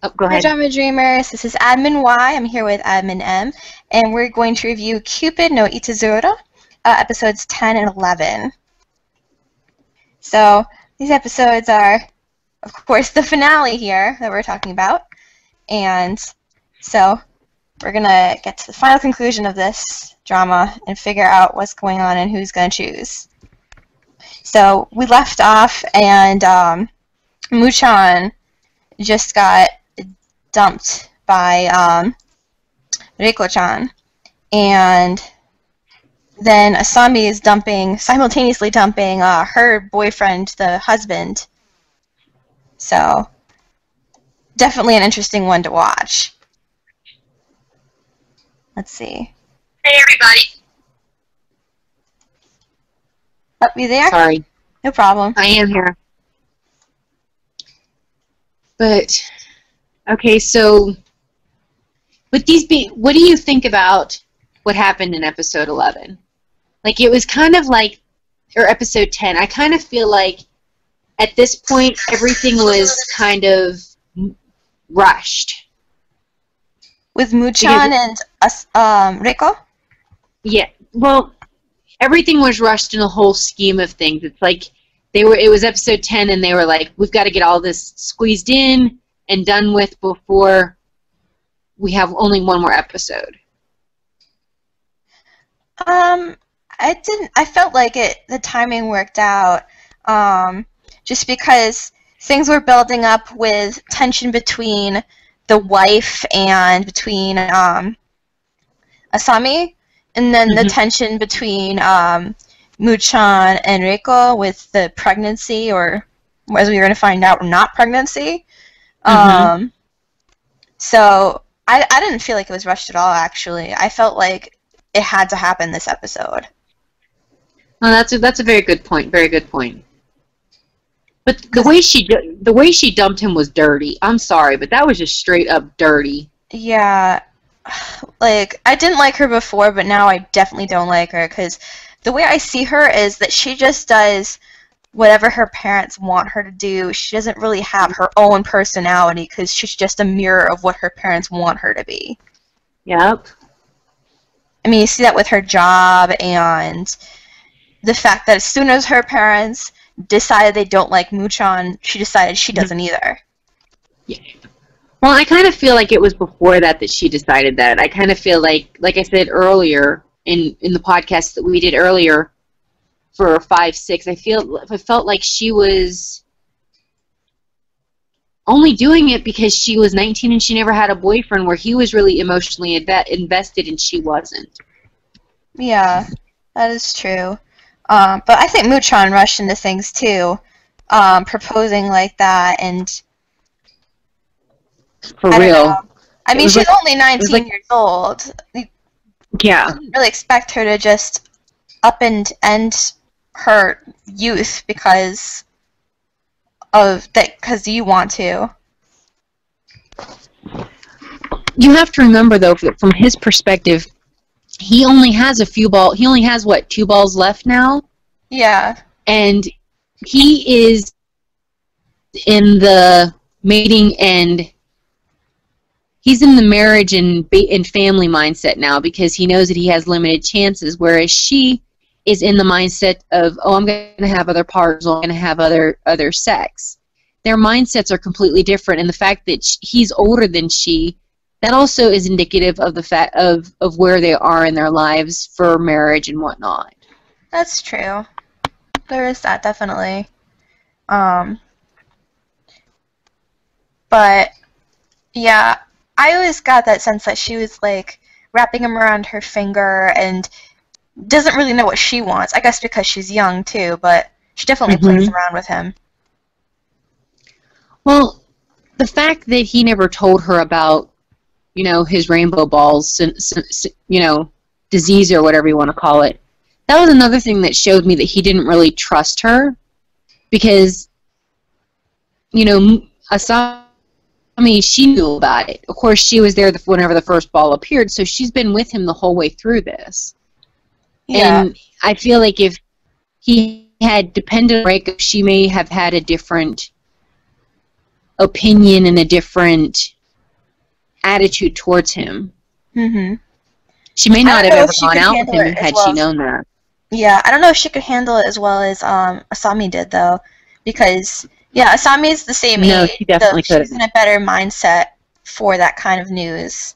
Oh, go Hi, ahead. Drama Dreamers. This is Admin Y. I'm here with Admin M, and we're going to review Cupid no Itazura, episodes 10 and 11. So these episodes are, of course, the finale here that we're talking about, and so we're gonna get to the final conclusion of this drama and figure out what's going on and who's gonna choose. So we left off, and Muchan just got dumped by Reiko-chan, and then Asami is simultaneously dumping her boyfriend, the husband. So definitely an interesting one to watch. Let's see. Hey, everybody. Oh, you there? Sorry. No problem. I am here. But, okay, so, what do you think about what happened in episode 11? Like, it was kind of like, or episode 10, I kind of feel like at this point everything was kind of rushed. With Muchan and Reiko? Yeah, well, everything was rushed in the whole scheme of things. It's like it was episode 10 and they were like, we've got to get all this squeezed in and done with before we have only one more episode. I felt like the timing worked out, just because things were building up with tension between the wife and between Asami, and then the tension between Muchan and Reiko with the pregnancy, or as we were going to find out, not pregnancy. So I didn't feel like it was rushed at all, actually. I felt like it had to happen this episode. Oh, that's a very good point. Very good point. But the way she dumped him was dirty. I'm sorry, but that was just straight up dirty. Yeah, like, I didn't like her before, but now I definitely don't like her, because the way I see her is that she just does whatever her parents want her to do. She doesn't really have her own personality, because she's just a mirror of what her parents want her to be. Yep. I mean, you see that with her job, and the fact that as soon as her parents decided they don't like Muchan, she decided she doesn't either. Yeah. Well, I kind of feel like it was before that she decided that. I kind of feel like I said earlier in the podcast that we did earlier for 5-6, I felt like she was only doing it because she was 19 and she never had a boyfriend where he was really emotionally invested and she wasn't. Yeah, that is true. But I think Muchan rushed into things too, proposing like that, and For I real. don't know. I mean, she's only 19 years old. Yeah. I didn't really expect her to just up and end her youth because you want to. You have to remember, though, from his perspective, he only has he only has, what, 2 balls left now? Yeah. And he is in the mating and he's in the marriage and family mindset now because he knows that he has limited chances, whereas she is in the mindset of, oh, I'm going to have other partners, I'm going to have other sex. Their mindsets are completely different, and the fact that he's older than she, that also is indicative of the fact of where they are in their lives for marriage and whatnot. That's true. There is that, definitely. But, yeah, I always got that sense that she was, like, wrapping him around her finger and doesn't really know what she wants. I guess because she's young, too, but she definitely plays around with him. Well, the fact that he never told her about, you know, his rainbow balls, you know, disease or whatever you want to call it, that was another thing that showed me that he didn't really trust her because, you know, Asami, she knew about it. Of course, she was there whenever the first ball appeared, so she's been with him the whole way through this. Yeah. And I feel like if he had depended on Reiko, she may have had a different opinion and a different attitude towards him. Mm-hmm. She may not have ever gone out with handle him it as had well she as- known that. Yeah, I don't know if she could handle it as well as Asami did, though, because, yeah, Asami is the same No, age, she definitely so couldn't. she's in a better mindset for that kind of news.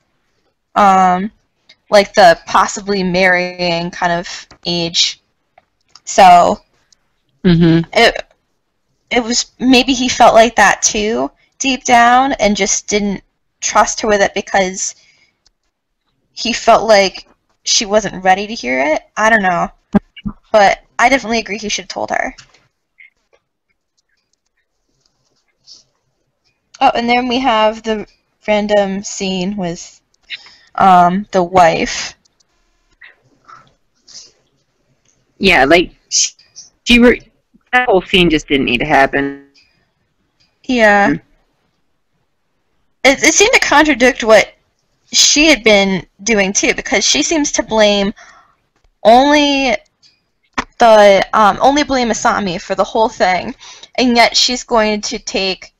Like the possibly marrying kind of age. So, Mm-hmm. it was, maybe he felt like that too, deep down, and just didn't trust her with it because he felt like she wasn't ready to hear it. I don't know. But I definitely agree he should have told her. Oh, and then we have the random scene with the wife. Yeah, like that whole scene just didn't need to happen. Yeah. It seemed to contradict what she had been doing too, because she seems to blame only blame Asami for the whole thing, and yet she's going to take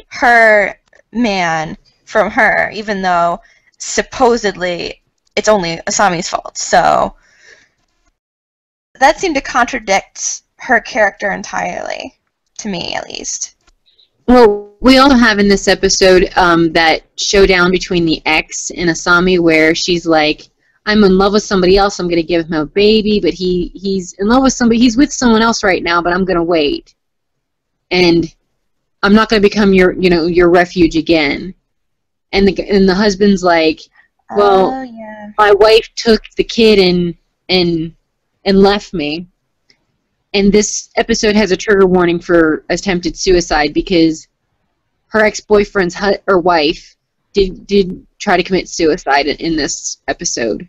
her man from her, even though supposedly it's only Asami's fault. So that seemed to contradict her character entirely, to me at least. Well, we also have in this episode that showdown between the ex and Asami where she's like, I'm in love with somebody else, I'm going to give him a baby, but he's in love with somebody, he's with someone else right now, but I'm going to wait. And I'm not going to become your refuge again. And the husband's like, well, yeah. My wife took the kid and left me. And this episode has a trigger warning for attempted suicide because her ex-boyfriend's or wife did try to commit suicide in this episode.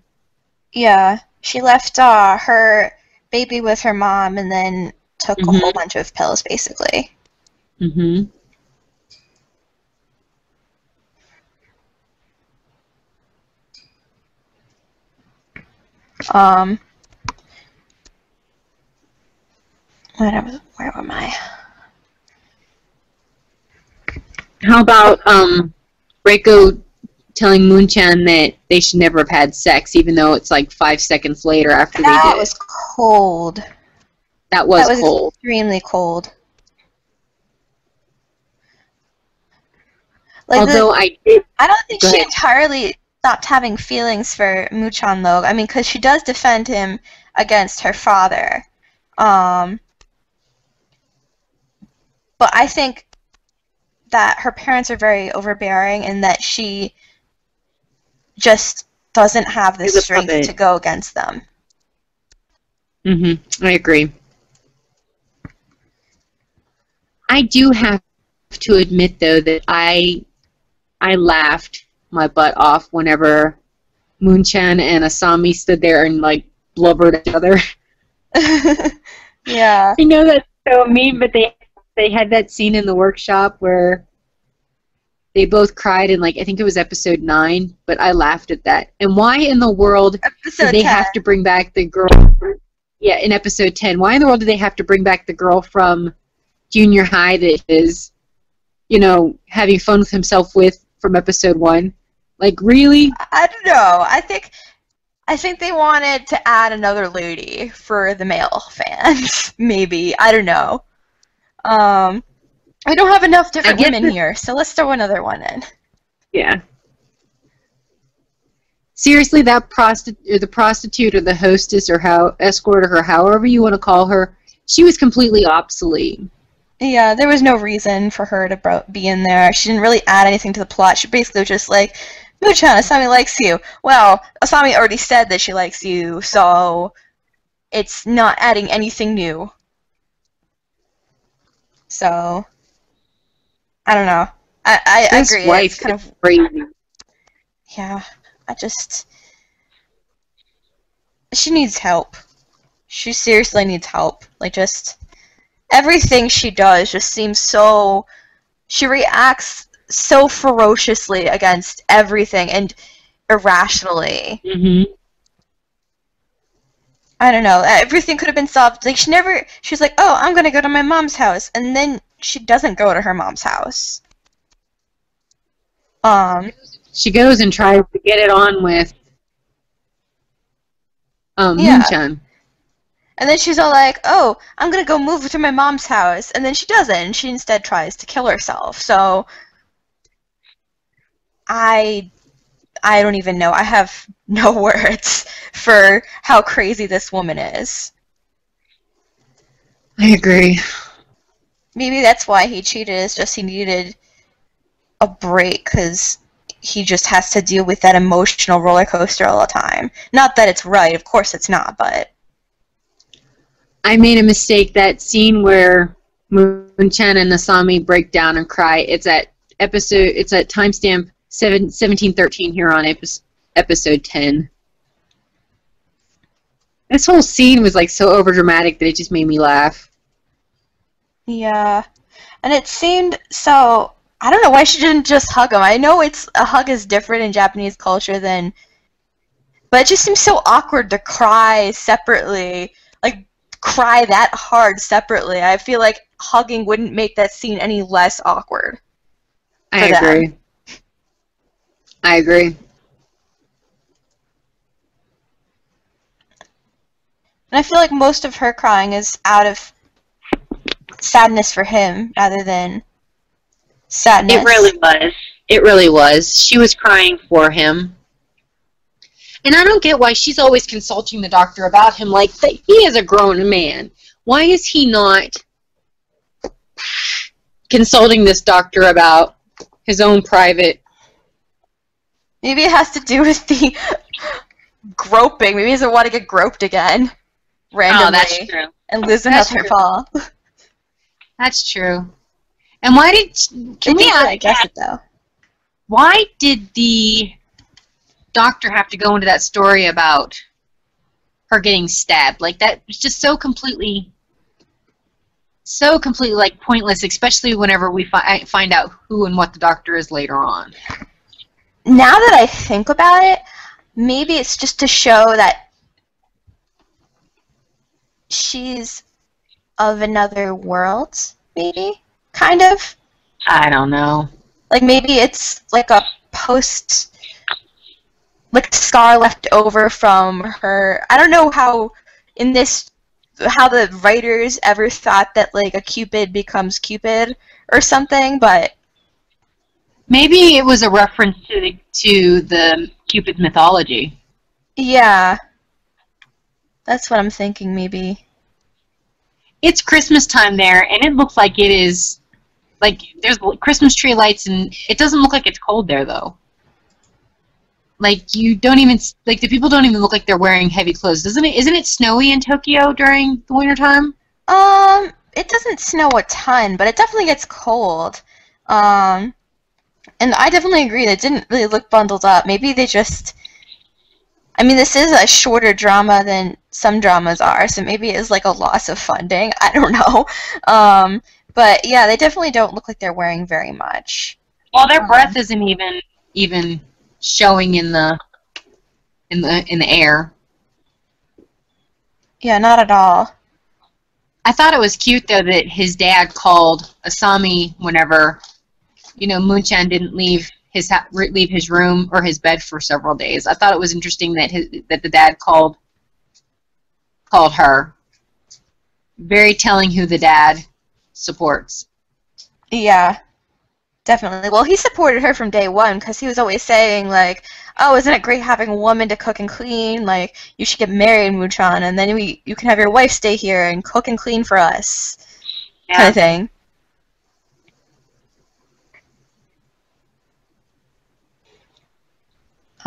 Yeah, she left her baby with her mom and then took a whole bunch of pills, basically. Mm-hmm. Where am I? How about Reiko telling Moonchan that they should never have had sex, even though it's like 5 seconds later after they did. That was cold. That was cold. Extremely cold. Like Although I don't think she entirely stopped having feelings for Moonchan, though. I mean, because she does defend him against her father. But I think that her parents are very overbearing and that she just doesn't have the strength to go against them. I agree. I do have to admit, though, that I laughed my butt off whenever Moonchan and Asami stood there and, like, blubbered at each other. Yeah. I know that's so mean, but they had that scene in the workshop where they both cried in, like, I think it was episode 9, but I laughed at that. And why in the world did they have to bring back the girl? Yeah, in episode 10. Why in the world do they have to bring back the girl from junior high that is, having fun with himself from episode 1? Like, really? I don't know. I think they wanted to add another lady for the male fans. Maybe. I don't know. We don't have enough different women here, so let's throw another one in. Yeah. Seriously, that prostitute or the hostess or escort or however you want to call her, she was completely obsolete. Yeah, there was no reason for her to be in there. She didn't really add anything to the plot. She basically was just like, Moonchan, Asami likes you. Well, Asami already said that she likes you, so it's not adding anything new. So, I don't know. I agree. This wife kind is crazy. Yeah, she needs help. She seriously needs help. Like, just everything she does just seems so... She reacts so ferociously against everything and irrationally. I don't know. Everything could have been solved. Like, she's like, oh, I'm going to go to my mom's house. And then she doesn't go to her mom's house. She goes and tries to get it on with Yeah. Moonchan. And then she's all like, oh, I'm gonna go move to my mom's house. And then she doesn't. She instead tries to kill herself. So, I don't even know. I have no words for how crazy this woman is. I agree. Maybe that's why he cheated, is just he needed a break, because he just has to deal with that emotional roller coaster all the time. Not that it's right, of course it's not, but... I made a mistake. That scene where Moonchan and Asami break down and cry, it's at timestamp 1713 here on episode 10. This whole scene was like so overdramatic that it just made me laugh. Yeah. And it seemed so... I don't know why she didn't just hug him. I know a hug is different in Japanese culture than... But it just seems so awkward to cry separately. Like, cry that hard separately. I feel like hugging wouldn't make that scene any less awkward. I agree. I agree. And I feel like most of her crying is out of sadness for him rather than sadness. It really was. It really was. She was crying for him. And I don't get why she's always consulting the doctor about him like that. He is a grown man. Why is he not consulting this doctor about his own private... Maybe it has to do with the groping. Maybe he doesn't want to get groped again randomly. Oh, that's true. And lose another fall. That's true. And why did... I guess it, though. Why did the doctor have to go into that story about her getting stabbed? Like, that was just so completely like pointless, especially whenever we find out who and what the doctor is later on. Now that I think about it, maybe it's just to show that she's of another world, maybe? Kind of? I don't know. Like, maybe it's like a like scar left over from her. I don't know how the writers ever thought that like a Cupid becomes Cupid or something, but maybe it was a reference to the Cupid mythology. Yeah. That's what I'm thinking, maybe. It's Christmas time there, and it looks like it is, like, there's Christmas tree lights, and it doesn't look like it's cold there, though. Like, the people don't even look like they're wearing heavy clothes. Isn't it snowy in Tokyo during the winter time? It doesn't snow a ton, but it definitely gets cold. And I definitely agree, they didn't really look bundled up. Maybe they just... I mean, this is a shorter drama than some dramas are, so maybe it's like a loss of funding. I don't know. But yeah, they definitely don't look like they're wearing very much. Well, their breath isn't even showing in the air. Yeah, not at all. I thought it was cute though that his dad called Asami whenever, Moonchan didn't leave his room or his bed for several days. I thought it was interesting that the dad called her. Very telling who the dad supports. Yeah, definitely. Well, he supported her from day one because he was always saying, like, oh, isn't it great having a woman to cook and clean? Like, you should get married, Moonchan, and then you can have your wife stay here and cook and clean for us. Yeah. Kind of thing.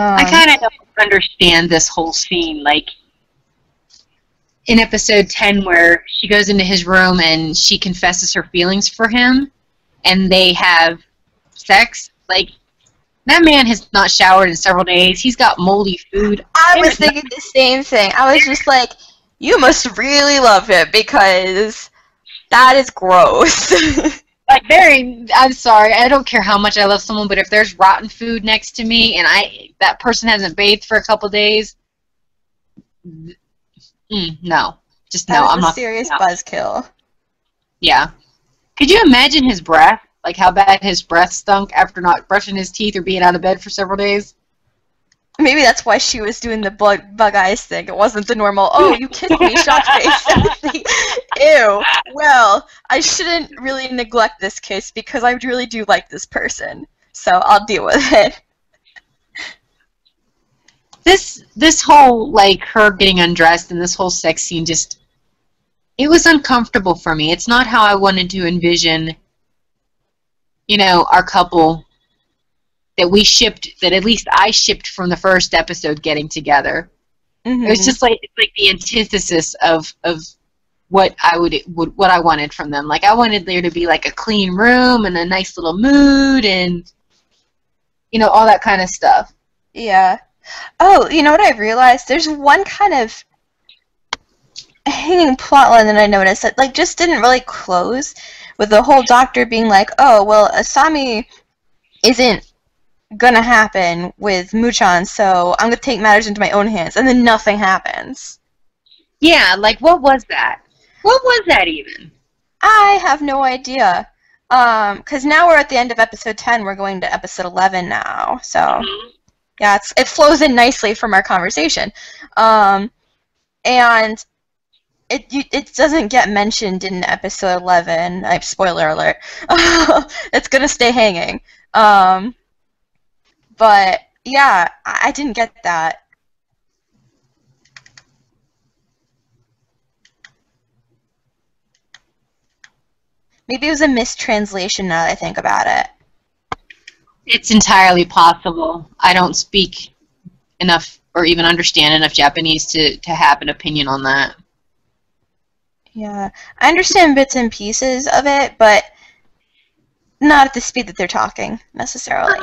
I kind of don't understand this whole scene. Like, in episode 10 where she goes into his room and she confesses her feelings for him and they have sex. Like, that man has not showered in several days. He's got moldy food. I was thinking the same thing. I was just like, you must really love him because that is gross. Like, I'm sorry, I don't care how much I love someone, but if there's rotten food next to me and that person hasn't bathed for a couple days, no. Just no, I'm not. That is a serious buzzkill. Yeah. Could you imagine his breath? Like how bad his breath stunk after not brushing his teeth or being out of bed for several days? Maybe that's why she was doing the bug eyes thing. It wasn't the normal, oh, you kissed me, shocked face. Ew. Well, I shouldn't really neglect this kiss because I really do like this person. So I'll deal with it. This whole, like, her getting undressed and this whole sex scene just, it was uncomfortable for me. It's not how I wanted to envision, you know, our couple that we shipped, that at least I shipped from the first episode getting together. Mm-hmm. It was just like, it's like the antithesis of what I what I wanted from them. Like, I wanted there to be like a clean room and a nice little mood and, you know, all that kind of stuff. Yeah. Oh, you know what I realized? There's one kind of hanging plotline that I noticed that, like, just didn't really close, with the whole doctor being like, oh, well, Asami isn't gonna happen with Muchan, so I'm gonna take matters into my own hands, and then nothing happens. Yeah, like, what was that? What was that even? I have no idea. Because now we're at the end of episode 10, we're going to episode 11 now, so, yeah, it flows in nicely from our conversation. And it doesn't get mentioned in episode 11, spoiler alert. It's gonna stay hanging. But, yeah, I didn't get that. Maybe it was a mistranslation now that I think about it. It's entirely possible. I don't speak enough or even understand enough Japanese to have an opinion on that. Yeah, I understand bits and pieces of it, but not at the speed that they're talking, necessarily.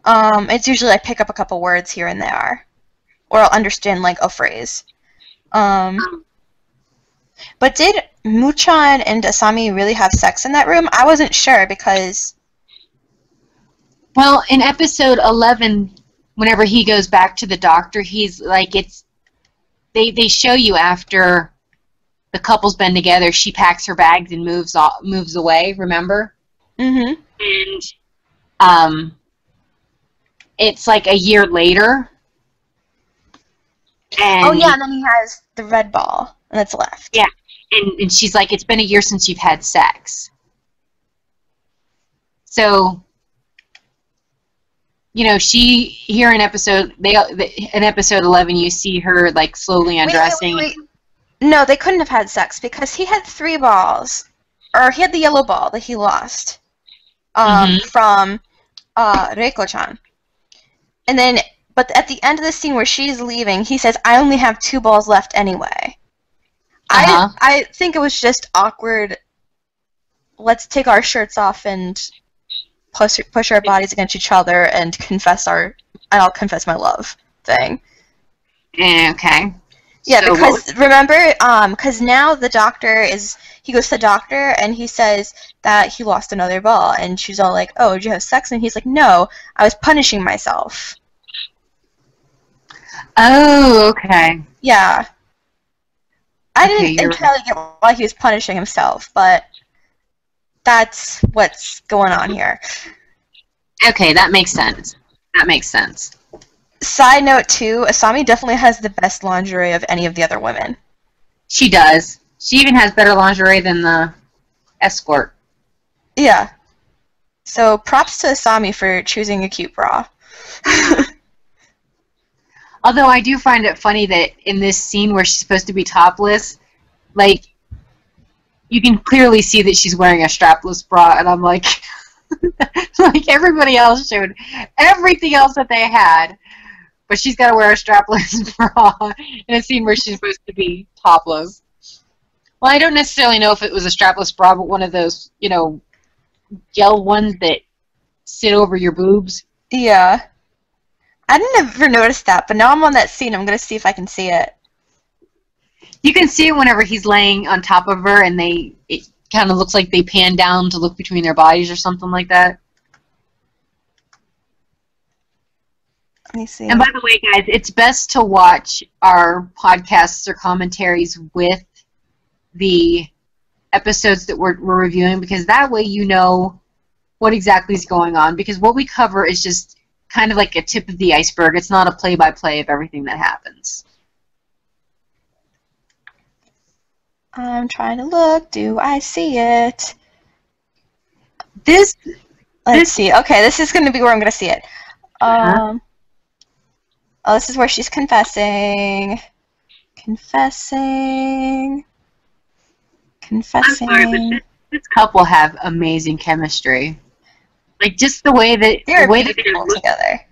It's usually I pick up a couple words here and there, or I'll understand, like, a phrase. But did Muchan and Asami really have sex in that room? I wasn't sure, because... Well, in episode 11, whenever he goes back to the doctor, he's like, they show you after the couple's been together, she packs her bags and moves away, remember? Mm-hmm. And it's like a year later. And oh, yeah, and then he has the red ball that's left. Yeah, and she's like, it's been a year since you've had sex. So, you know, here in episode 11, you see her, like, slowly undressing. Wait. No, they couldn't have had sex because he had 3 balls. Or he had the yellow ball that he lost from Reiko-chan. And then, but at the end of the scene where she's leaving, he says, I only have 2 balls left anyway. I think it was just awkward, let's take our shirts off and push our bodies against each other and I'll confess my love thing. Okay. Yeah, so because, remember, because now he goes to the doctor and he says that he lost another ball, and she's all like, oh, did you have sex? And he's like, no, I was punishing myself. Oh, okay. Yeah. I didn't entirely get why he was punishing himself, but that's what's going on here. Okay, that makes sense. That makes sense. Side note, too, Asami definitely has the best lingerie of any of the other women. She does. She even has better lingerie than the escort. Yeah. So, props to Asami for choosing a cute bra. Although I do find it funny that in this scene where she's supposed to be topless, like, you can clearly see that she's wearing a strapless bra, and I'm like, like everybody else showed everything else that they had, but she's got to wear a strapless bra in a scene where she's supposed to be topless. Well, I don't necessarily know if it was a strapless bra, but one of those, you know, gel ones that sit over your boobs. Yeah. I didn't ever notice that, but now I'm on that scene. I'm going to see if I can see it. You can see it whenever he's laying on top of her, and it kind of looks like they pan down to look between their bodies or something like that. Let me see. And by the way, guys, it's best to watch our podcasts or commentaries with the episodes that we're reviewing, because that way you know what exactly is going on. Because what we cover is just kind of like a tip of the iceberg. It's not a play-by-play of everything that happens. I'm trying to look. Do I see it? Let's see. Okay, this is going to be where I'm going to see it. Oh, this is where she's confessing. I'm sorry, but this couple have amazing chemistry. Like, just the way that they're beautiful together.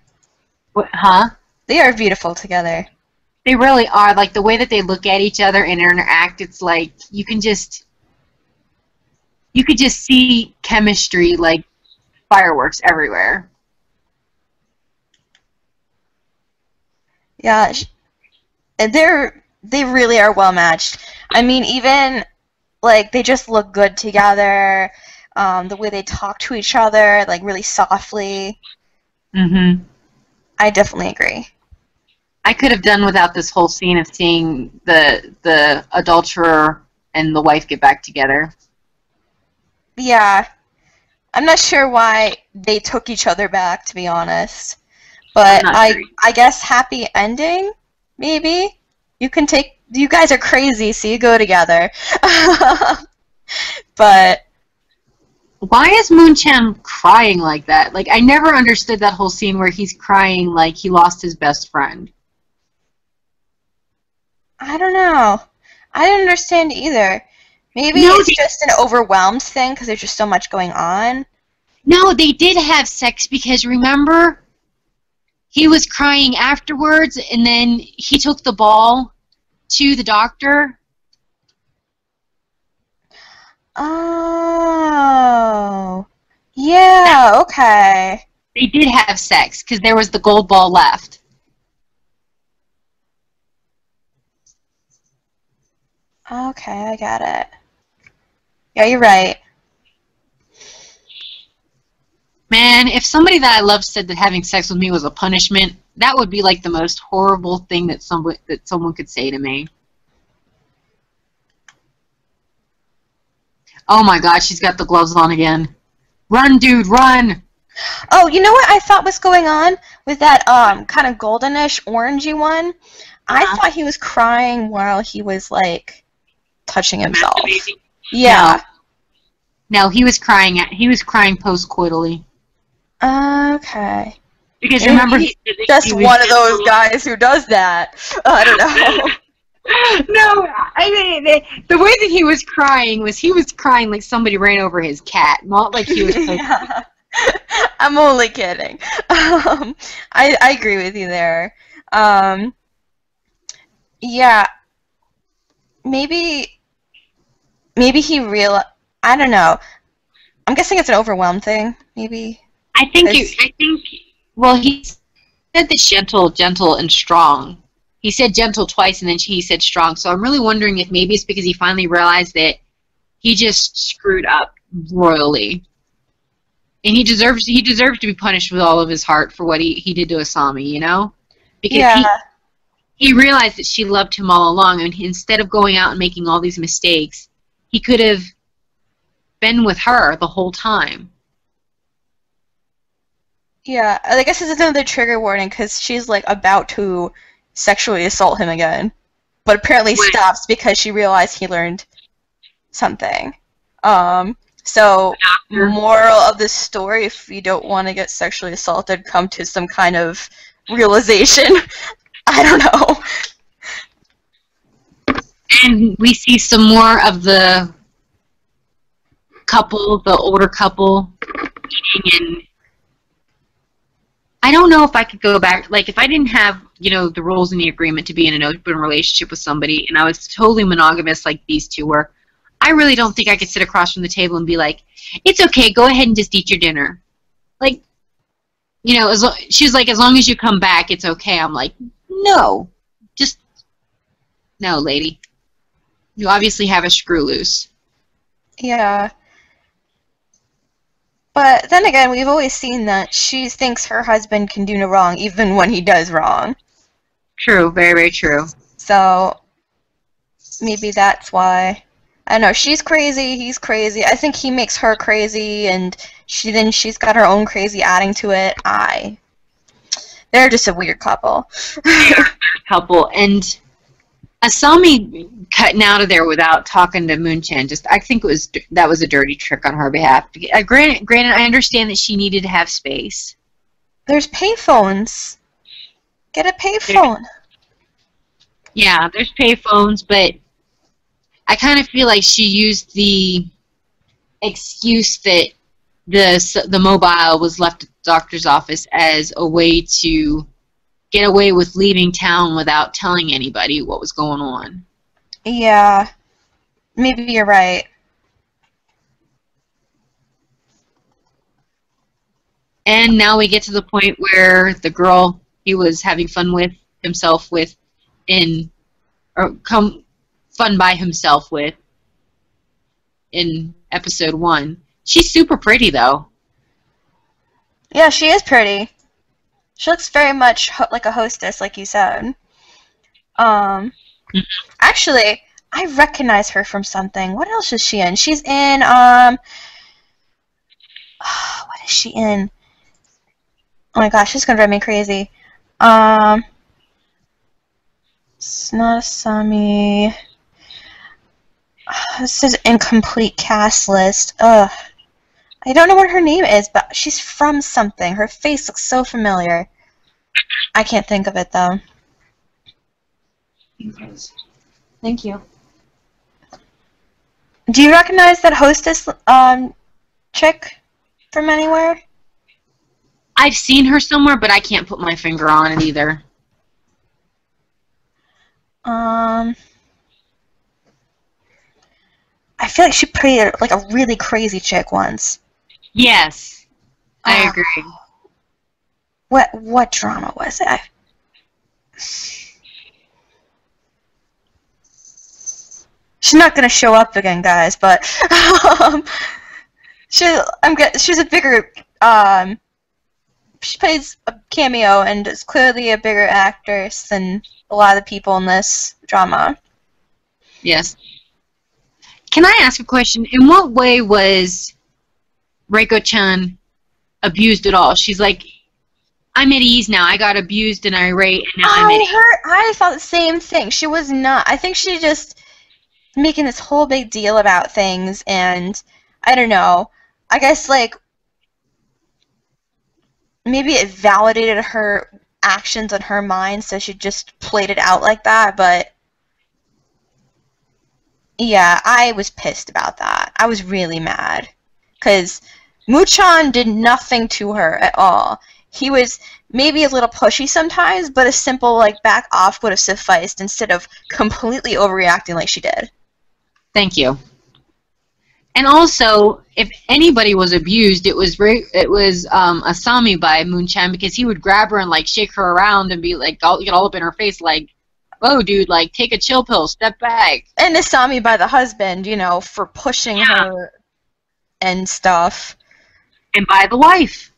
What, huh? They are beautiful together. They really are. Like, the way that they look at each other and interact, it's like you could just see chemistry like fireworks everywhere. Yeah, they really are well matched. I mean, even like they just look good together. The way they talk to each other, like really softly. Mm-hmm. I definitely agree. I could have done without this whole scene of seeing the adulterer and the wife get back together. Yeah. I'm not sure why they took each other back, to be honest. But I guess happy ending, maybe? You guys are crazy, so you go together. But why is Moon-chan crying like that? Like, I never understood that whole scene where he's crying like he lost his best friend. I don't know. I didn't understand either. Maybe it's just an overwhelmed thing because there's just so much going on. No, they did have sex because, remember, he was crying afterwards and then he took the ball to the doctor. Oh. Yeah, okay. They did have sex because there was the gold ball left. Okay, I got it. Yeah, you're right. Man, if somebody that I love said that having sex with me was a punishment, that would be like the most horrible thing that someone could say to me. Oh my God, she's got the gloves on again. Run, dude, run! Oh, you know what I thought was going on with that kind of goldenish, orangey one? I thought he was crying while he was like touching himself. Yeah. No, he was crying post-coitally. Okay. Because remember, he's just one of those guys who does that. I don't know. No, I mean, the way that he was crying like somebody ran over his cat, not like he was. Yeah. I'm only kidding. I agree with you there. Yeah. Maybe he I don't know. I'm guessing it's an overwhelmed thing. Maybe. Well, he said that gentle and strong. He said gentle twice, and then he said strong. So I'm really wondering if maybe it's because he finally realized that he just screwed up royally, and he deserves to be punished with all of his heart for what he did to Asami. You know, because he realized that she loved him all along, and instead of going out and making all these mistakes, he could have been with her the whole time. Yeah, I guess it's another trigger warning because she's like about to sexually assault him again, but apparently stops because she realized he learned something. So moral of the story: if you don't want to get sexually assaulted, come to some kind of realization. I don't know. And we see some more of the older couple eating, and I don't know if I could go back, like if I didn't have, the rules in the agreement to be in an open relationship with somebody and I was totally monogamous like these two were, I really don't think I could sit across from the table and be like, it's okay, go ahead and just eat your dinner. Like, she's like, as long as you come back, it's okay. I'm like, no, no, lady. You obviously have a screw loose. Yeah. But then again, we've always seen that she thinks her husband can do no wrong, even when he does wrong. True, very, very true. So maybe that's why. I know, she's crazy, he's crazy. I think he makes her crazy, and she's got her own crazy adding to it. They're just a weird couple. Couple, and Asami cutting out of there without talking to Moonchan, I think that was a dirty trick on her behalf. Granted, I understand that she needed to have space. There's payphones. Get a payphone. Yeah, there's payphones, but I kind of feel like she used the excuse that the mobile was left at the doctor's office as a way to get away with leaving town without telling anybody what was going on. Yeah, maybe you're right. And now we get to the point where the girl he was having fun with himself with fun by himself with in episode 1. She's super pretty, though. Yeah, she is pretty. She looks very much like a hostess, like you said. Actually, I recognize her from something. What else is she in? She's in, what is she in? Oh my gosh, this is gonna drive me crazy. It's not Asami. This is incomplete cast list. Ugh. I don't know what her name is, but she's from something. Her face looks so familiar. I can't think of it, though. Thank you. Do you recognize that hostess chick from anywhere? I've seen her somewhere, but I can't put my finger on it either. I feel like she played like a really crazy chick once. Yes, I agree. What drama was it? She's not gonna show up again, guys. But she's a bigger. She plays a cameo and is clearly a bigger actress than a lot of the people in this drama. Yes. Can I ask a question? In what way was Reiko-chan abused at all? She's like, I'm at ease now. I got abused and irate, and now I'm at ease. I thought the same thing. She was not. I think she just making this whole big deal about things, and I don't know. I guess, like, maybe it validated her actions in her mind, so she just played it out like that, but yeah, I was pissed about that. I was really mad. Because Muchan did nothing to her at all. He was maybe a little pushy sometimes, but a simple, like, back off would have sufficed instead of completely overreacting like she did. Thank you. And also, if anybody was abused, it was Asami by Moonchan, because he would grab her and, like, shake her around and be like, get all up in her face, like, whoa, dude, like, take a chill pill, step back. And Asami by the husband, you know, for pushing her and stuff. And by the wife.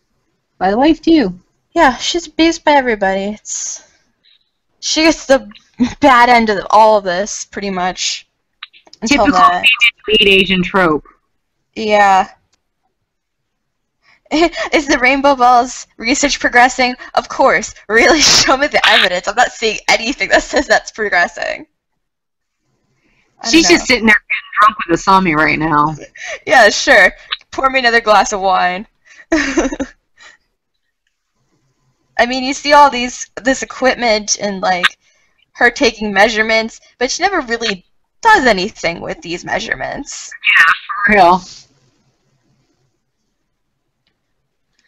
By the wife, too. Yeah, she's abused by everybody. She gets the bad end of all of this, pretty much. Typical lead Asian trope. Yeah. Is the Rainbow Balls research progressing? Of course. Really, show me the evidence. I'm not seeing anything that says that's progressing. She's just sitting there getting drunk with Asami right now. Yeah, sure. Pour me another glass of wine. I mean, you see all this equipment and, like, her taking measurements, but she never really does anything with these measurements. Yeah, for real.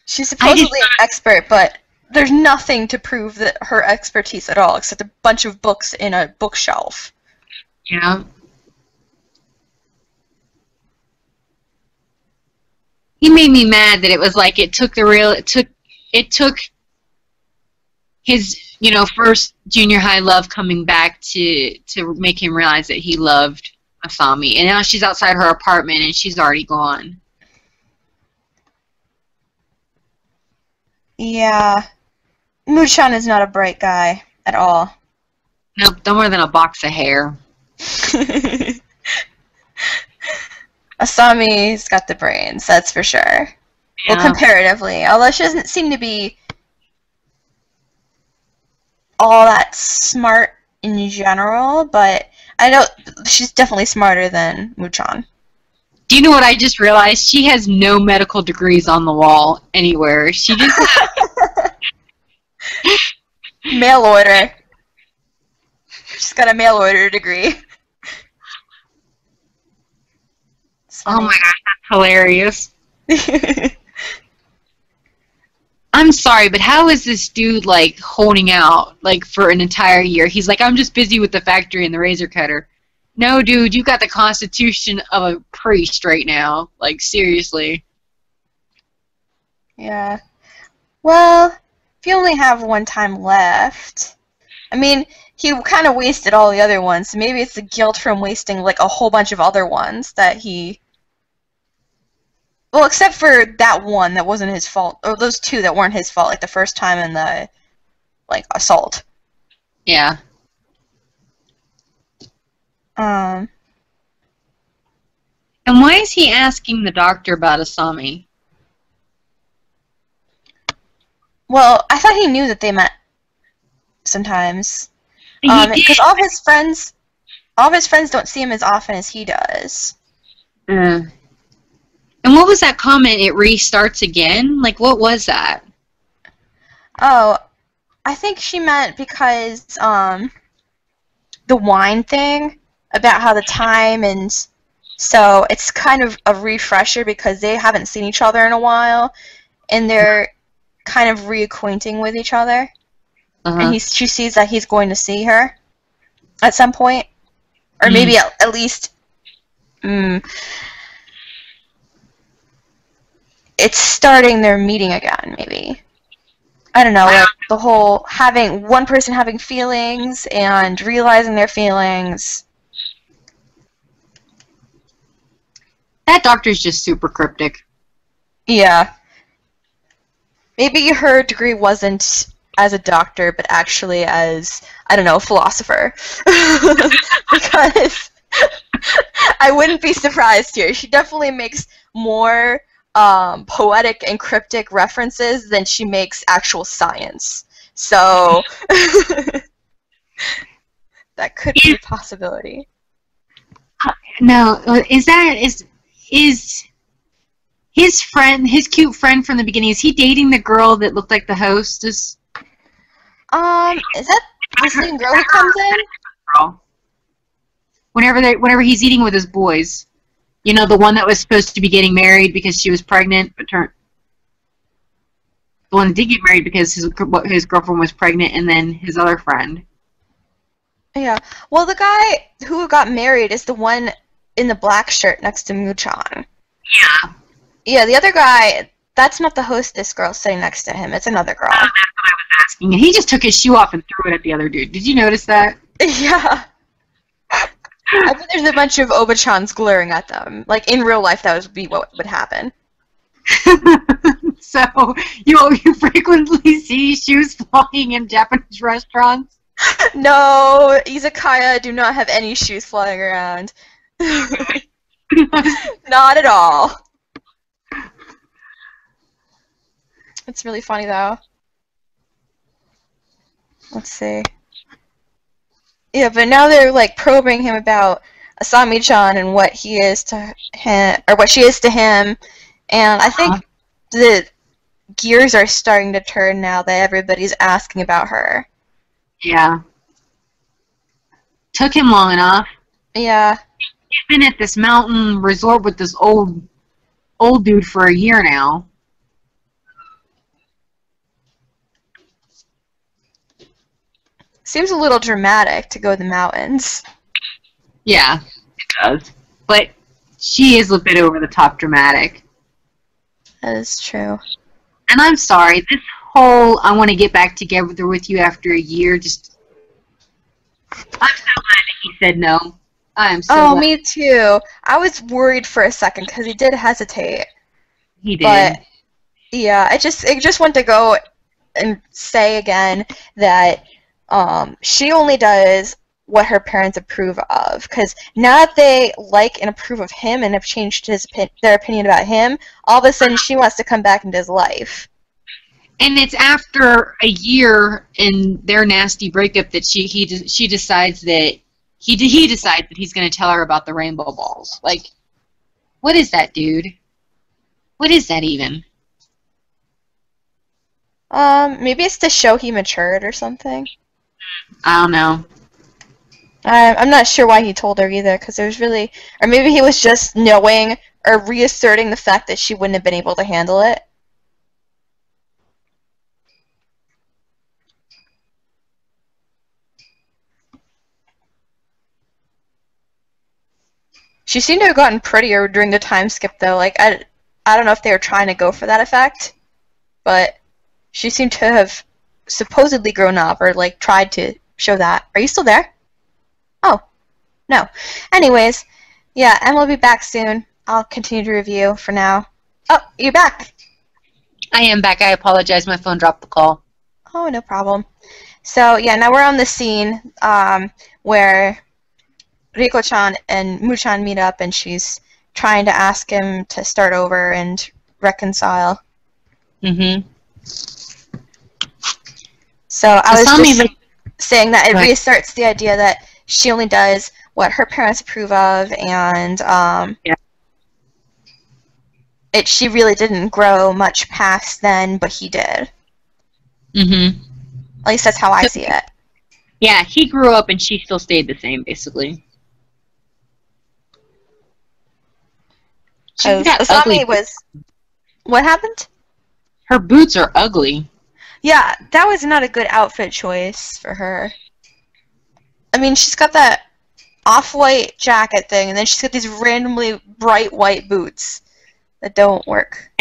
She's supposedly an expert, but there's nothing to prove that her expertise at all, except a bunch of books in a bookshelf. Yeah. He made me mad that it was like it took his, you know, first junior high love coming back to make him realize that he loved Asami. And now she's outside her apartment and she's already gone. Yeah. Muchan is not a bright guy at all. Nope, no more than a box of hair. Asami's got the brains, that's for sure. Yeah. Well, comparatively. Although she doesn't seem to be all that smart in general, but I know she's definitely smarter than Muchan. Do you know what I just realized? She has no medical degrees on the wall anywhere. She just... Mail order. She's got a mail order degree. Oh my gosh, that's hilarious. I'm sorry, but how is this dude, like, holding out, like, for an entire year? He's like, I'm just busy with the factory and the razor cutter. No, dude, you got the constitution of a priest right now. Like, seriously. Yeah. Well, if you only have one time left... I mean, he kind of wasted all the other ones, so maybe it's the guilt from wasting, like, a whole bunch of other ones that he... Well, except for that one that wasn't his fault. Or those two that weren't his fault, like the first time in the, like, assault. Yeah. Um... And why is he asking the doctor about Asami? Well, I thought he knew that they met sometimes. Because all of his friends don't see him as often as he does. And what was that comment, it restarts again? Like, what was that? Oh, I think she meant because, the wine thing, about how the time, and so it's kind of a refresher because they haven't seen each other in a while, and they're kind of reacquainting with each other. And she sees that he's going to see her at some point. Or maybe at least... it's starting their meeting again, maybe. I don't know, like the whole having one person having feelings and realizing their feelings. That doctor's just super cryptic. Yeah. Maybe her degree wasn't as a doctor, but actually as, I don't know, a philosopher. Because I wouldn't be surprised here. She definitely makes more poetic and cryptic references than she makes actual science. So that could be a possibility. No, is his friend, his cute friend from the beginning, is he dating the girl that looked like the hostess? Is that the same girl who comes in? Girl. Whenever he's eating with his boys. You know, the one that was supposed to be getting married because she was pregnant, but the one that did get married because his girlfriend was pregnant, and then his other friend. Yeah. Well, the guy who got married is the one in the black shirt next to Muchan. Yeah. Yeah, the other guy, that's not the hostess girl sitting next to him. It's another girl. That's what I was asking. He just took his shoe off and threw it at the other dude. Did you notice that? Yeah. I bet there's a bunch of Obachans glaring at them. Like, in real life, that would be what would happen. So, you frequently see shoes flying in Japanese restaurants? No, izakaya do not have any shoes flying around. Not at all. It's really funny, though. Let's see. Yeah, but now they're, like, probing him about Asami-chan and what he is to him, or what she is to him, and I think the gears are starting to turn now that everybody's asking about her. Yeah. Took him long enough. Yeah. He's been at this mountain resort with this old dude for a year now. Seems a little dramatic to go to the mountains. Yeah, it does. But she is a bit over the top dramatic. That is true. And I'm sorry, this whole I want to get back together with you after a year, just... I'm so glad that he said no. I am so glad. Me too. I was worried for a second because he did hesitate. He did. But, yeah, I just want to go and say again that she only does what her parents approve of. Because now that they like and approve of him and have changed their opinion about him, all of a sudden she wants to come back into his life. And it's after a year in their nasty breakup that she decides that he decides that he's going to tell her about the rainbow balls. Like, what is that, dude? What is that even? Maybe it's to show he matured or something. I don't know. I'm not sure why he told her either, because it was really, or maybe he was just knowing or reasserting the fact that she wouldn't have been able to handle it. She seemed to have gotten prettier during the time skip, though. Like, I don't know if they were trying to go for that effect, but she seemed to have supposedly grown up, or, like, tried to show that. Are you still there? Oh, no. Anyways, yeah, Emma will be back soon. I'll continue to review for now. Oh, you're back. I am back. I apologize. My phone dropped the call. Oh, no problem. So, yeah, now we're on the scene where Riko-chan and Mu-chan meet up, and she's trying to ask him to start over and reconcile. Mm-hmm. So I was Asami, just saying that it reasserts the idea that she only does what her parents approve of, and she really didn't grow much past then, but he did. Mm-hmm. At least that's how I see it. Yeah, he grew up and she still stayed the same, basically. Asami was... What happened? Her boots are ugly. Yeah, that was not a good outfit choice for her. I mean, she's got that off-white jacket thing, and then she's got these randomly bright white boots that don't work.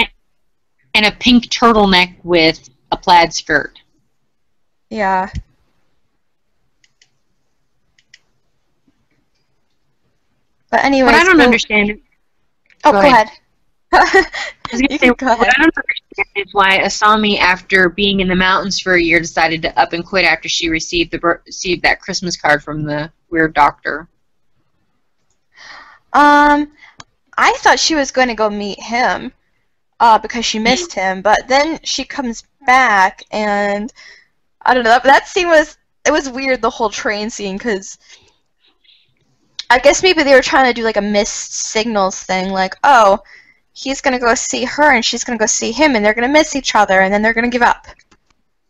And a pink turtleneck with a plaid skirt. Yeah. But anyway, what I don't understand... Oh, go ahead. What I don't understand is why Asami, after being in the mountains for a year, decided to up and quit after she received that Christmas card from the weird doctor. I thought she was going to go meet him because she missed him, but then she comes back, and I don't know. That scene was weird, the whole train scene, because I guess maybe they were trying to do like a missed signals thing, like, oh, he's going to go see her and she's going to go see him, and they're going to miss each other, and then they're going to give up.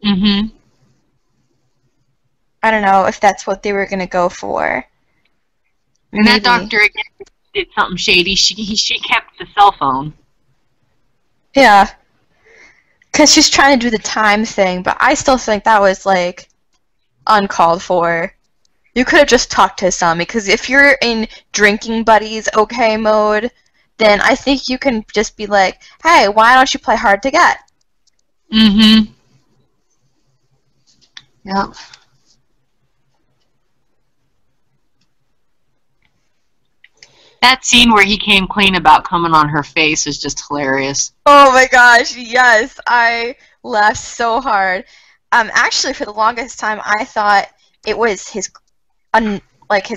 Mm-hmm. I don't know if that's what they were going to go for. And maybe. That doctor again did something shady. She kept the cell phone. Yeah. Because she's trying to do the time thing, but I still think that was, like, uncalled for. You could have just talked to Asami, because if you're in drinking buddies okay mode, then I think you can just be like, hey, why don't you play hard to get? Mm-hmm. Yep. That scene where he came clean about coming on her face was just hilarious. Oh my gosh, yes. I laughed so hard. Actually, for the longest time, I thought it was his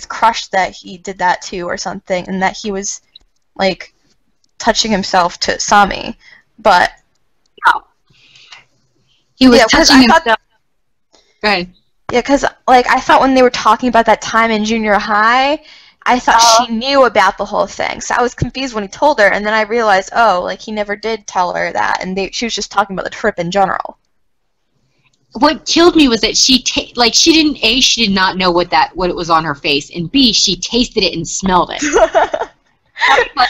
crush that he did that to or something, and that he was, like, touching himself to Asami. But... No. He was touching himself... Go ahead. Yeah, because, like, I thought when they were talking about that time in junior high... I thought she knew about the whole thing, so I was confused when he told her, and then I realized, oh, like, he never did tell her that, and she was just talking about the trip in general. What killed me was that she did not know what it was on her face, and B, she tasted it and smelled it. But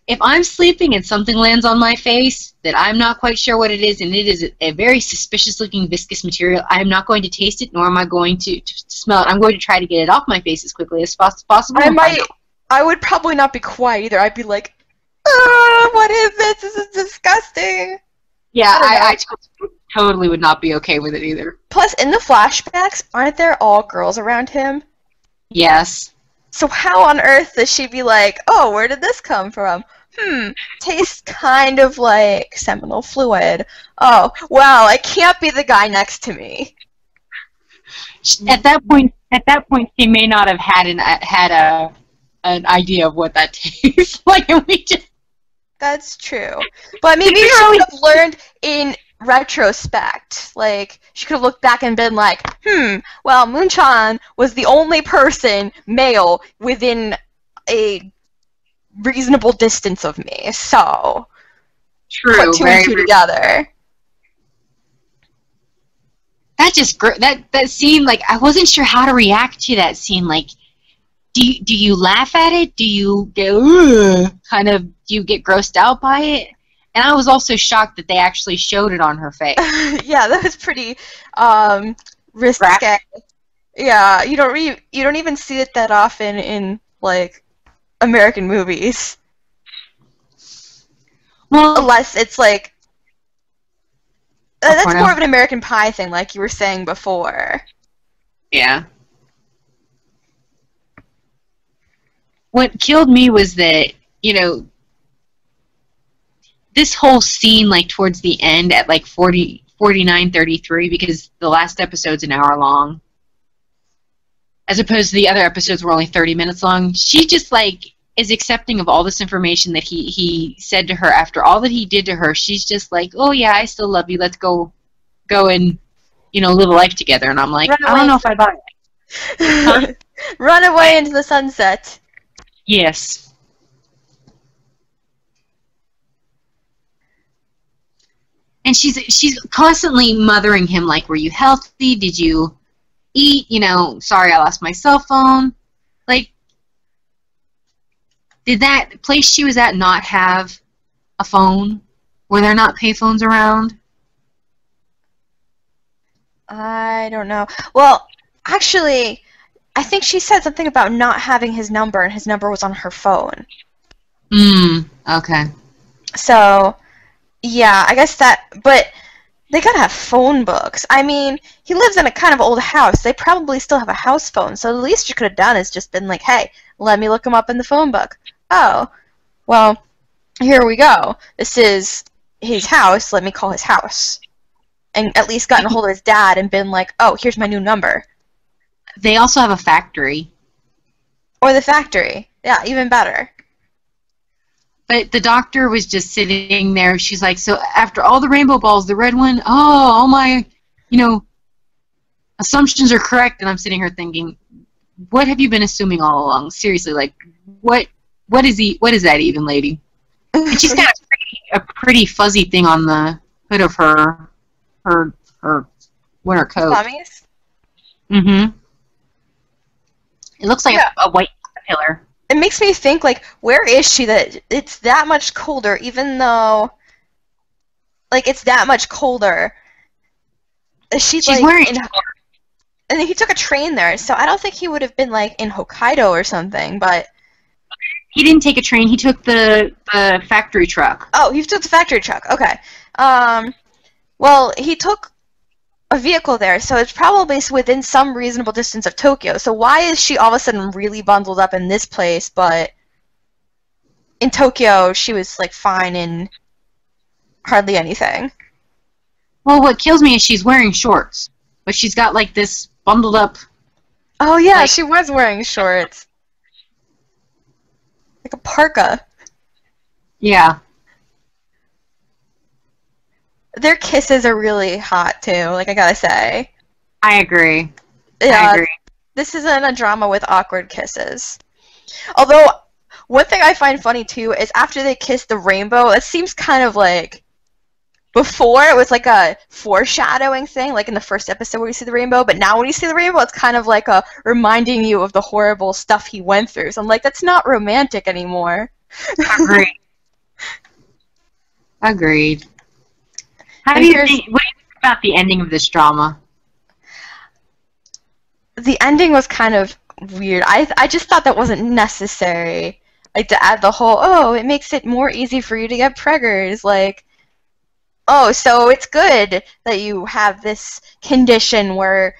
if I'm sleeping and something lands on my face that I'm not quite sure what it is, and it is a very suspicious-looking viscous material, I'm not going to taste it, nor am I going to smell it. I'm going to try to get it off my face as quickly as possible. I would probably not be quiet either. I'd be like, what is this? This is disgusting. Yeah, I totally would not be okay with it either. Plus, in the flashbacks, aren't there all girls around him? Yes. So how on earth does she be like, oh, where did this come from? Tastes kind of like seminal fluid. Oh, wow, I can't be the guy next to me. At that point, she may not have had an idea of what that tastes like, and we just. That's true. But maybe she could have learned in retrospect. Like, she could have looked back and been like, well, Moon-chan was the only person, male, within a reasonable distance of me, so True. Put two and two together. That scene, like, I wasn't sure how to react to that scene. Like, do you laugh at it? Do you get do you get grossed out by it? And I was also shocked that they actually showed it on her face. Yeah, that was pretty risque. Yeah, you don't even see it that often in like American movies. Well, unless it's like that's more of an American Pie thing, like you were saying before. Yeah. What killed me was that, this whole scene, like, towards the end at, like, 49:33, because the last episode's an hour long, as opposed to the other episodes were only 30 minutes long, she just, like, is accepting of all this information that he said to her after all that he did to her. She's just like, oh, yeah, I still love you. Let's go and, live a life together. And I'm like, I don't know if I buy it. Run away into the sunset. Yes. And she's constantly mothering him, like, were you healthy? Did you eat? Sorry, I lost my cell phone. Like, did that place she was at not have a phone? Were there not payphones around? I don't know. Well, actually, I think she said something about not having his number, and his number was on her phone. Okay. So, yeah, I guess but they gotta have phone books. I mean, he lives in a kind of old house. They probably still have a house phone, so the least you could have done is just been like, hey, let me look him up in the phone book. Oh, well, here we go. This is his house. Let me call his house. And at least gotten a hold of his dad and been like, oh, here's my new number. They also have a factory. Or the factory. Yeah, even better. But the doctor was just sitting there. She's like, so after all the rainbow balls, the red one, all my, assumptions are correct. And I'm sitting here thinking, what have you been assuming all along? Seriously, like, what is that even, lady? And she's got a pretty fuzzy thing on the hood of her winter coat. Mummies? Mm-hmm. It looks like a white caterpillar. It makes me think, like, where is she that it's that much colder, even though, like, it's that much colder? She's like, wearing and he took a train there, so I don't think he would have been, like, in Hokkaido or something, but... He didn't take a train, he took the factory truck. Oh, he took the factory truck, okay. Well, he took a vehicle there, so it's probably within some reasonable distance of Tokyo. So why is she all of a sudden really bundled up in this place, but in Tokyo she was, like, fine in hardly anything? Well, what kills me is she's wearing shorts, but she's got, like, this bundled up... Oh, yeah, like, she was wearing shorts. Like a parka. Yeah. Their kisses are really hot, too, like, I gotta say. I agree. Yeah, I agree. This isn't a drama with awkward kisses. Although, one thing I find funny, too, is after they kiss the rainbow, it seems kind of like... Before, it was like a foreshadowing thing, like in the first episode where you see the rainbow, but now when you see the rainbow, it's kind of like a reminding you of the horrible stuff he went through. So I'm like, that's not romantic anymore. Agreed. Agreed. What do you think about the ending of this drama? The ending was kind of weird. I just thought that wasn't necessary. Like, to add the whole, oh, it makes it more easy for you to get preggers, like... Oh, so it's good that you have this condition where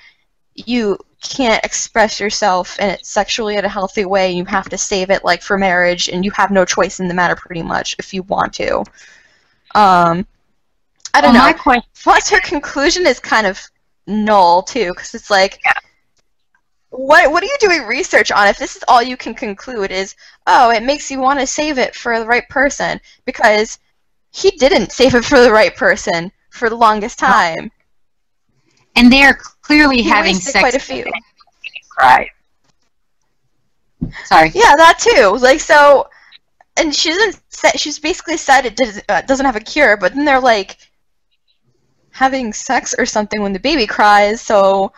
you can't express yourself sexually in a healthy way, and you have to save it, like, for marriage, and you have no choice in the matter, pretty much, if you want to. I don't know. Plus, her conclusion is kind of null too, because it's like, what are you doing research on if this is all you can conclude is, oh, it makes you want to save it for the right person, because he didn't save it for the right person for the longest time. And they're clearly He having wasted sex. quite a few. Right. Sorry. Yeah, that too. Like, so, and she doesn't say, she's basically said it doesn't have a cure, but then they're like having sex or something when the baby cries, so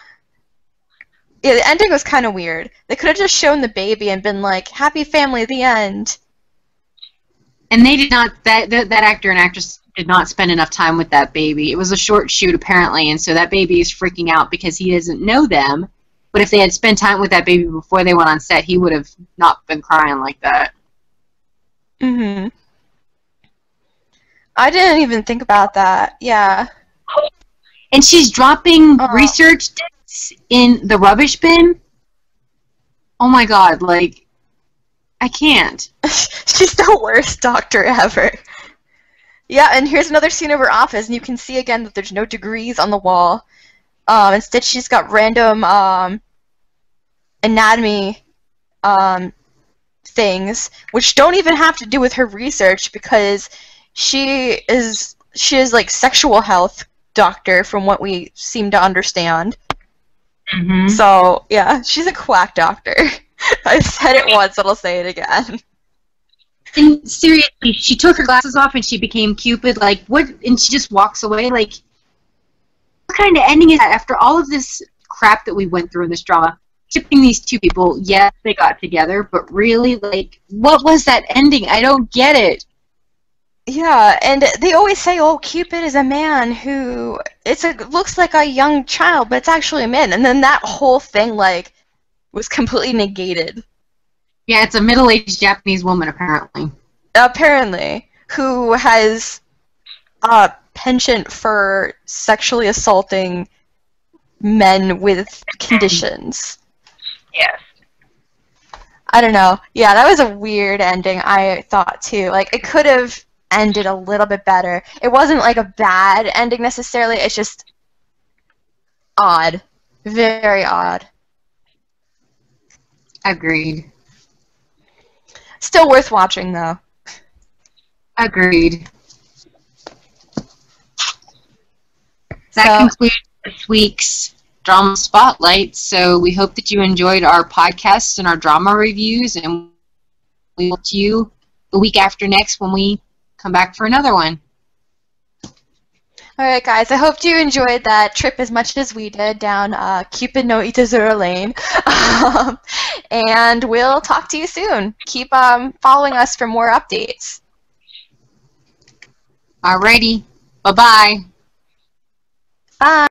yeah, the ending was kind of weird. They could have just shown the baby and been like, happy family at the end. And they did not, that actor and actress did not spend enough time with that baby. It was a short shoot, apparently, and so that baby is freaking out because he doesn't know them. But if they had spent time with that baby before they went on set, he would have not been crying like that. Mm-hmm. I didn't even think about that. Yeah. And she's dropping research discs in the rubbish bin? Oh my god, like, I can't. She's the worst doctor ever. Yeah, and here's another scene of her office, and you can see again that there's no degrees on the wall. Instead, she's got random anatomy things, which don't even have to do with her research, because she is like sexual health doctor from what we seem to understand. Mm-hmm. So yeah, she's a quack doctor. I said it once, and I'll say it again. And seriously, she took her glasses off and she became Cupid. Like, what? And she just walks away. Like, what kind of ending is that? After all of this crap that we went through in this drama, shipping these two people, yes, they got together, but really, like, what was that ending? I don't get it. Yeah, and they always say, oh, Cupid is a man who looks like a young child, but it's actually a man. And then that whole thing, like, was completely negated. Yeah, it's a middle-aged Japanese woman, apparently. Apparently, who has a penchant for sexually assaulting men with conditions. Yes. I don't know. Yeah, that was a weird ending, I thought, too. Like, it could have ended a little bit better. It wasn't, like, a bad ending, necessarily. It's just odd. Very odd. Agreed. Still worth watching, though. Agreed. That concludes this week's Drama Spotlight. So we hope that you enjoyed our podcasts and our drama reviews, and we will see you the week after next when we come back for another one. Alright, guys, I hope you enjoyed that trip as much as we did down Cupid no Itazura Lane. And we'll talk to you soon. Keep following us for more updates. Alrighty. Bye-bye. Bye.